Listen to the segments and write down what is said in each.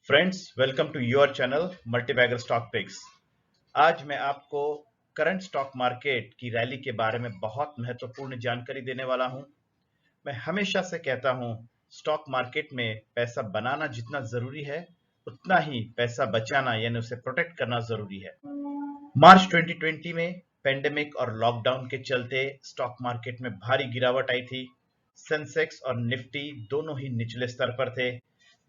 Friends, welcome to your channel multibagger stock picks. आज मैं आपको करंट स्टॉक मार्केट की रैली के बारे में बहुत महत्वपूर्ण जानकारी देने वाला हूं। मैं हमेशा से कहता हूं, स्टॉक मार्केट में पैसा बनाना जितना जरूरी है, उतना ही पैसा बचाना यानी उसे प्रोटेक्ट करना जरूरी है। मार्च 2020 में पेंडेमिक और लॉकडाउन के चलते स्टॉक मार्केट में भारी गिरावट आई थी। सेंसेक्स और निफ्टी दोनों ही निचले स्तर पर थे।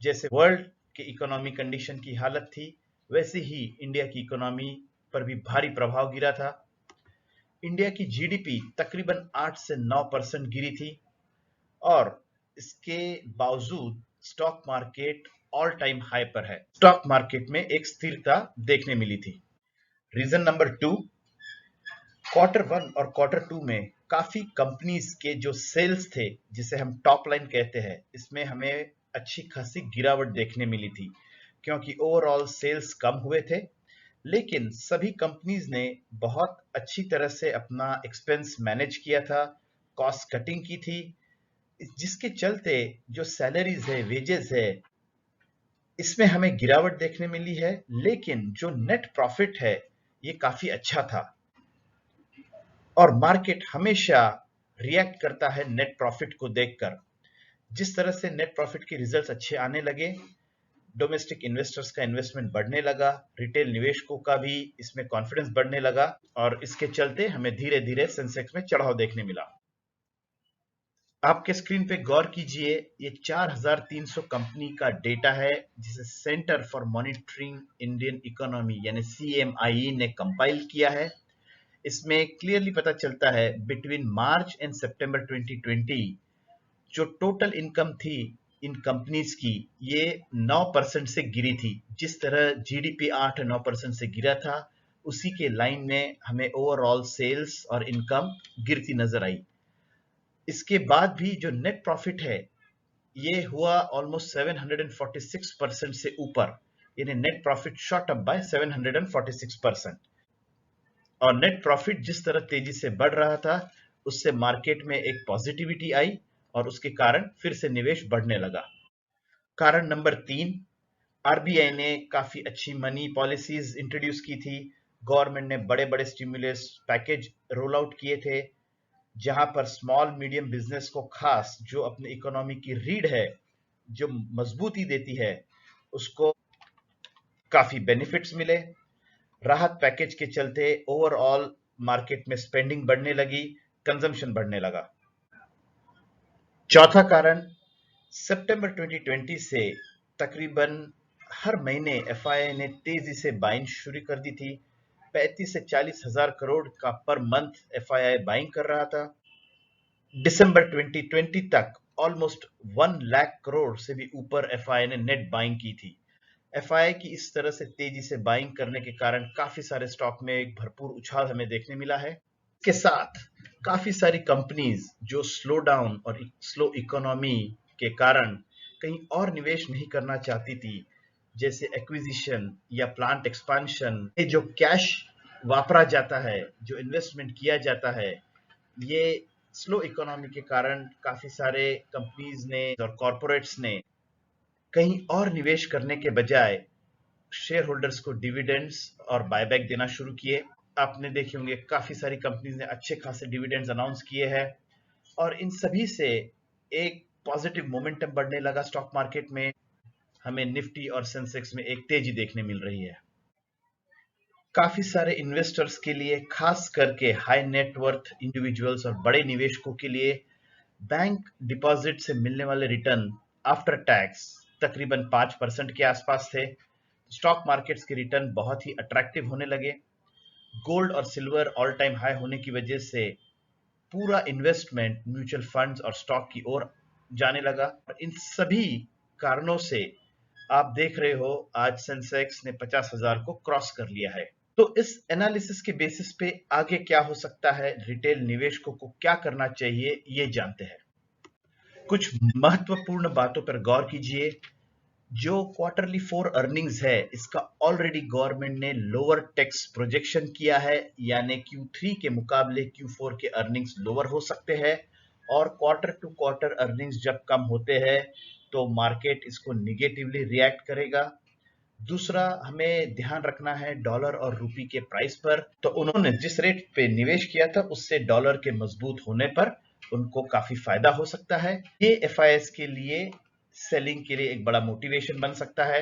जैसे वर्ल्ड की इकोनॉमी कंडीशन की हालत थी, वैसे ही इंडिया की इकोनॉमी पर भी भारी प्रभाव गिरा था। इंडिया की जीडीपी तकरीबन 8 से 9% गिरी थी और इसके बावजूद stock market all time high पर है। स्टॉक मार्केट में एक स्थिरता देखने मिली थी। रीजन नंबर 2, क्वार्टर 1 और क्वार्टर 2 में काफी कंपनीज के जो सेल्स थे, जिसे हम टॉप लाइन कहते हैं, इसमें हमें अच्छी खासी गिरावट देखने मिली थी, क्योंकि ओवरऑल सेल्स कम हुए थे। लेकिन सभी कंपनीज ने बहुत अच्छी तरह से अपना एक्सपेंस मैनेज किया था, कॉस्ट कटिंग की थी, जिसके चलते जो सैलरीज है, वेजेस है, इसमें हमें गिरावट देखने मिली है। लेकिन जो नेट प्रॉफिट है, ये काफी अच्छा था और मार्केट हमेशा रिएक्ट करता है नेट प्रॉफिट को देखकर। जिस तरह से नेट प्रॉफिट के रिजल्ट्स अच्छे आने लगे, डोमेस्टिक इन्वेस्टर्स का इन्वेस्टमेंट बढ़ने लगा, रिटेल निवेशकों का भी इसमें कॉन्फिडेंस बढ़ने लगा और इसके चलते हमें धीरे धीरे सेंसेक्स में चढ़ाव देखने मिला। आपके स्क्रीन पे गौर कीजिए, ये 4300 कंपनी का डेटा है, जिसे centre for monitoring Indian economy यानी CMIE ने कंपाइल किया है। इसमें क्लियरली पता चलता है बिटवीन मार्च एंड सितंबर 2020 जो टोटल इनकम थी इन कंपनीज की, ये 9% से गिरी थी। जिस तरह जीडीपी 8-9% से गिरा था, उसी के लाइन में हमें ओवरऑल सेल्स और इनकम गिरती नजर आई। इसके बाद भी जो नेट प्रॉफिट है, ये हुआ ऑलमोस्ट 746% से ऊपर, यानी net profit shot up by 746%। और नेट प्रॉफिट जिस तरह तेजी से बढ़ रहा था, उससे मार्केट में एक पॉजिटिविटी आई और उसके कारण फिर से निवेश बढ़ने लगा। कारण नंबर 3, आरबीआई ने काफी अच्छी मनी पॉलिसीज इंट्रोड्यूस की थी। गवर्नमेंट ने बड़े बड़े स्टिमुलस पैकेज रोल आउट किए थे, जहां पर स्मॉल मीडियम बिजनेस को, खास जो अपनी इकोनॉमी की रीढ़ है, जो मजबूती देती है, उसको काफी बेनिफिट्स मिले। राहत पैकेज के चलते ओवरऑल मार्केट में स्पेंडिंग बढ़ने लगी, कंजम्पशन बढ़ने लगा। चौथा कारण, सितंबर 2020 से तकरीबन हर महीने एफआईआई ने तेजी से बाइंग शुरू कर दी थी। 35 से 40 हजार करोड़ का पर मंथ एफआईआई बाइंग कर रहा था। दिसंबर 2020 तक ऑलमोस्ट 1 लाख करोड़ से भी ऊपर एफआईआई ने नेट बाइंग की थी। एफआईआई की इस तरह से तेजी से बाइंग करने के कारण काफी सारे स्टॉक में एक भरपूर उछाल हमें देखने मिला है। इसके साथ काफी सारी कंपनीज जो स्लो डाउन और स्लो इकोनॉमी के कारण कहीं और निवेश नहीं करना चाहती थी, जैसे एक्विजिशन या प्लांट एक्सपांशन, ये जो कैश वापरा जाता है, जो इन्वेस्टमेंट किया जाता है, ये स्लो इकोनॉमी के कारण काफी सारे कंपनीज ने और कॉरपोरेट्स ने कहीं और निवेश करने के बजाय शेयर होल्डर्स को डिविडेंड्स और बायबैक देना शुरू किए। आपने देखे होंगे काफी सारी कंपनीज ने अच्छे खासे डिविडेंड्स अनाउंस किए हैं और इन सभी से एक पॉजिटिव मोमेंटम बढ़ने लगा स्टॉक मार्केट में। हमें निफ्टी और सेंसेक्स में एक तेजी देखने मिल रही है। काफी सारे इन्वेस्टर्स के लिए, खास करके हाई नेटवर्थ इंडिविजुअल्स और बड़े निवेशकों के लिए, बैंक डिपॉजिट से मिलने वाले रिटर्न आफ्टर टैक्स तकरीबन 5% के आसपास थे। स्टॉक मार्केट्स के रिटर्न बहुत ही अट्रैक्टिव होने लगे। गोल्ड और सिल्वर ऑल टाइम हाई होने की वजह से पूरा इन्वेस्टमेंट म्यूचुअल फंड्स और स्टॉक की ओर जाने लगा। इन सभी कारणों से आप देख रहे हो, आज सेंसेक्स ने 50,000 को क्रॉस कर लिया है। तो इस एनालिसिस के बेसिस पे आगे क्या हो सकता है, रिटेल निवेशकों को क्या करना चाहिए, ये जानते हैं। कुछ महत्वपूर्ण बातों पर गौर कीजिए। जो क्वार्टरली 4 अर्निंग्स है, इसका ऑलरेडी गवर्नमेंट ने लोअर टैक्स प्रोजेक्शन किया है, यानी Q3 के मुकाबले Q4 के अर्निंग्स लोअर हो सकते हैं। और क्वार्टर टू क्वार्टर अर्निंग्स जब कम होते हैं, तो मार्केट इसको निगेटिवली रिएक्ट करेगा। दूसरा, हमें ध्यान रखना है डॉलर और रूपी के प्राइस पर। तो उन्होंने जिस रेट पे निवेश किया था उससे डॉलर के मजबूत होने पर उनको काफी फायदा हो सकता है। ये एफआईएस के लिए सेलिंग के लिए एक बड़ा मोटिवेशन बन सकता है।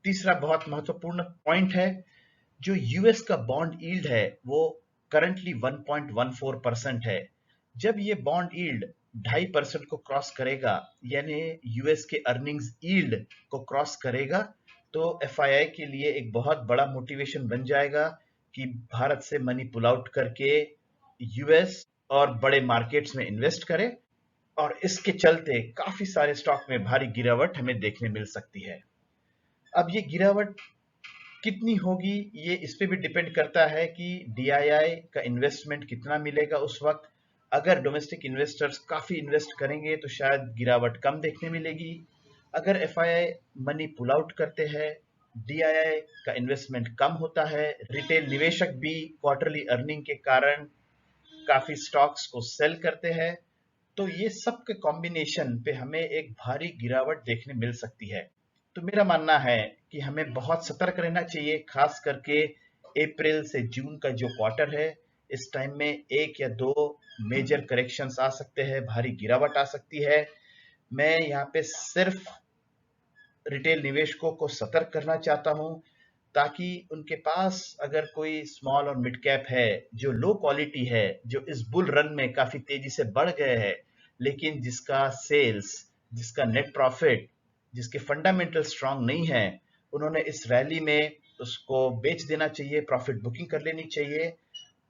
तीसरा बहुत महत्वपूर्ण पॉइंट है, जो यूएस का बॉन्ड यील्ड है वो करंटली 1.14% है। जब ये बॉन्ड यील्ड 2.5% को क्रॉस करेगा, यानी यूएस के अर्निंग्स यील्ड को क्रॉस करेगा, तो एफआईआई के लिए एक बहुत बड़ा मोटिवेशन बन जाएगा कि भारत से मनी पुल आउट करके यूएस और बड़े मार्केट्स में इन्वेस्ट करे, और इसके चलते काफी सारे स्टॉक में भारी गिरावट हमें देखने मिल सकती है। अब ये गिरावट कितनी होगी, ये इस पे भी डिपेंड करता है कि डीआईआई का इन्वेस्टमेंट कितना मिलेगा उस वक्त। अगर डोमेस्टिक इन्वेस्टर्स काफी इन्वेस्ट करेंगे तो शायद गिरावट कम देखने मिलेगी। अगर एफआईआई मनी पुल आउट करते हैं, डीआईआई का इन्वेस्टमेंट कम होता है, रिटेल निवेशक भी क्वार्टरली अर्निंग के कारण काफी स्टॉक्स को सेल करते हैं, तो ये सब के कॉम्बिनेशन पे हमें एक भारी गिरावट देखने मिल सकती है। तो मेरा मानना है कि हमें बहुत सतर्क रहना चाहिए, खास करके अप्रैल से जून का जो क्वार्टर है, इस टाइम में एक या दो मेजर करेक्शंस आ सकते हैं, भारी गिरावट आ सकती है। मैं यहाँ पे सिर्फ रिटेल निवेशकों को सतर्क करना चाहता हूँ, ताकि उनके पास अगर कोई स्मॉल और मिड कैप है जो लो क्वालिटी है, जो इस बुल रन में काफी तेजी से बढ़ गए हैं, लेकिन जिसका सेल्स, जिसका नेट प्रॉफिट, जिसके फंडामेंटल स्ट्रांग नहीं है, उन्होंने इस रैली में उसको बेच देना चाहिए, प्रॉफिट बुकिंग कर लेनी चाहिए।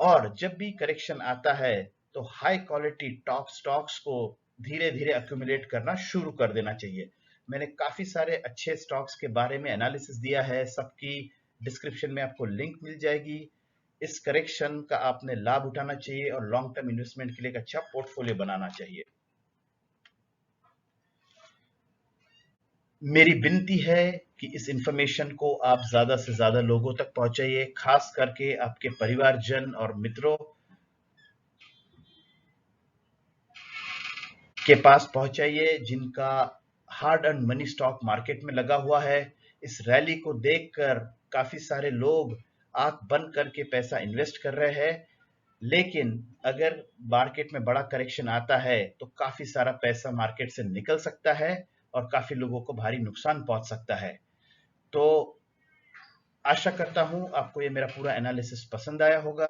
और जब भी करेक्शन आता है तो हाई क्वालिटी टॉप स्टॉक्स को धीरे धीरे अक्यूमुलेट करना शुरू कर देना चाहिए। मैंने काफी सारे अच्छे स्टॉक्स के बारे में एनालिसिस दिया है, सबकी डिस्क्रिप्शन में आपको लिंक मिल जाएगी। इस करेक्शन का आपने लाभ उठाना चाहिए और लॉन्ग टर्म इन्वेस्टमेंट के लिए एक अच्छा पोर्टफोलियो बनाना चाहिए। मेरी विनती है कि इस इंफॉर्मेशन को आप ज्यादा से ज्यादा लोगों तक पहुंचाइए, खास करके आपके परिवारजन और मित्रों के पास पहुंचाइए जिनका hard earn money stock market में लगा हुआ है। इस रैली को देखकर काफी सारे लोग आंख बंद करके पैसा इन्वेस्ट कर रहे हैं, लेकिन अगर मार्केट में बड़ा करेक्शन आता है तो काफी सारा पैसा मार्केट से निकल सकता है और काफी लोगों को भारी नुकसान पहुंच सकता है। तो आशा करता हूं आपको ये मेरा पूरा एनालिसिस पसंद आया होगा।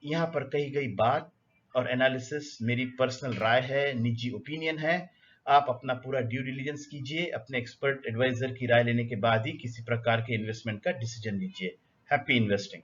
यहाँ पर कही गई बात और एनालिसिस मेरी पर्सनल राय है, निजी ओपिनियन है। आप अपना पूरा ड्यू डिलिजेंस कीजिए, अपने एक्सपर्ट एडवाइजर की राय लेने के बाद ही किसी प्रकार के इन्वेस्टमेंट का डिसीजन लीजिए। Happy investing.